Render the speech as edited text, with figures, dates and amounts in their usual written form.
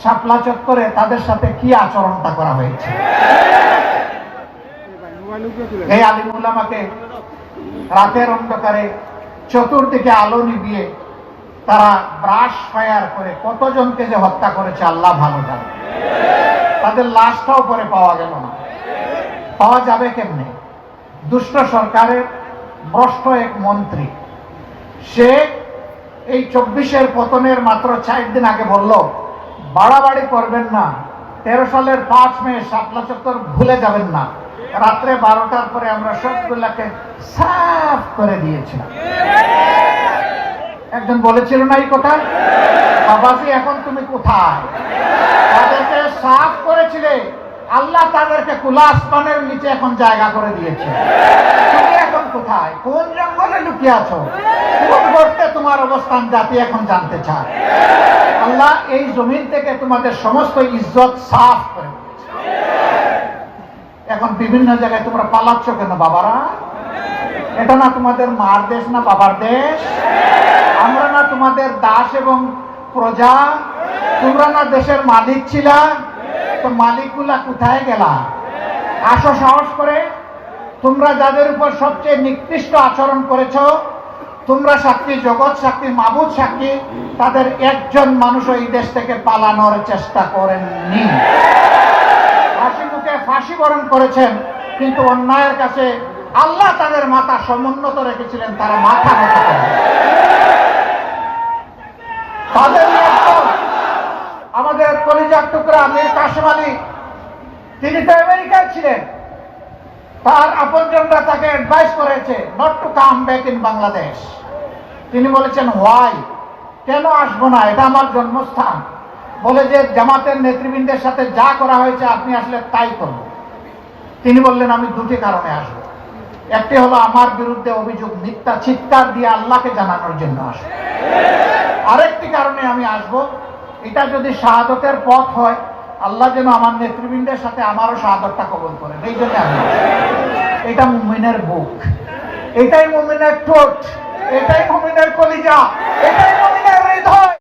শাপলা চত্বরে তাদের সাথে কি আচরণটা করা হয়েছে। এই আলিম উলামাকে রাতের অন্ধকারে চতুর্দিকে আলো নিভিয়ে তারা ব্রাশ ফায়ার করে কতজনকে যে হত্যা করেছে আল্লাহ ভালো জানে। তাদের লাশটাও পরে পাওয়া গেল না। পাওয়া যাবে কেমনে? দুষ্ট সরকারের ভ্রষ্ট এক মন্ত্রী, সে এই 24-এর পতনের মাত্র 4 দিন আগে বলল, বাড়াবাড়ি করবেন না, 13 সালের 5 মে শাপলা চত্বর ভুলে যাবেন না, রাত্রে 12টার পরে আমরা সবগুলাকে সাফ করে দিয়েছিলাম। একজন বলেছিল না এই কথা, বাবাজি এখন তুমি কোথায়? তাদেরকে সাফ করেছিলে, আল্লাহ তাদেরকে খোলা আসমানের নিচে এখন জায়গা করে দিয়েছে। তুমি এখন কোথায়? কোন জঙ্গলে লুকিয়ে আছো? কোন গর্তে তোমার অবস্থান জাতি এখন জানতে চায়। আল্লাহ এই জমিন থেকে তোমাদের সমস্ত ইজ্জত সাফ করে দিয়েছে। এখন বিভিন্ন জায়গায় তোমরা পালাচ্ছ কেন বাবারা? এটা না তোমাদের মার দেশ না বাবার দেশ? আমরা না তোমাদের দাস এবং প্রজা? তোমরা না দেশের মালিক ছিলা? তো মালিকগুলা কোথায় গেলা? আসো সাহস করে। তোমরা যাদের উপর সবচেয়ে নিকৃষ্ট আচরণ করেছ, তোমরা সাক্ষী, জগৎ সাক্ষী, মাবুদ সাক্ষী, তাদের একজন মানুষ এই দেশ থেকে পালানোর চেষ্টা করেননি। হাসি মুখে ফাঁসি বরণ করেছেন, কিন্তু অন্যায়ের কাছে আল্লাহ তাদের মাথা সমুন্নত রেখেছিলেন, তারা মাথা নত করে। তাদের আমাদের কলিজার টুকরা মীর কাসেম আলী, তিনি তো আমেরিকায় ছিলেন। তার আপনজনরা তাকে অ্যাডভাইস করেছে not to come back in Bangladesh. তিনি বলেছেন হোয়াই, কেন আসবো না, এটা আমার জন্মস্থান। বলে যে জামাতের নেতৃবৃন্দের সাথে যা করা হয়েছে আপনি আসলে তাই করব। তিনি বললেন আমি দুটি কারণে আসবো। একটি হলো আমার বিরুদ্ধে অভিযোগ মিথ্যা, চিৎকার দিয়ে আল্লাহকে জানানোর জন্য আসবো। আরেকটি কারণে আমি আসব, এটা যদি শাহাদতের পথ হয়, আল্লাহ যেন আমার নেতৃবৃন্দের সাথে আমারও শাহাদতটা কবুল করেন, এই জন্য আমি আসবো। এটা মুমিনের বুক, এটাই মুমিনের ঠোঁট, এটাই মুমিনের কলিজা, এটাই মুমিনের হৃদয়।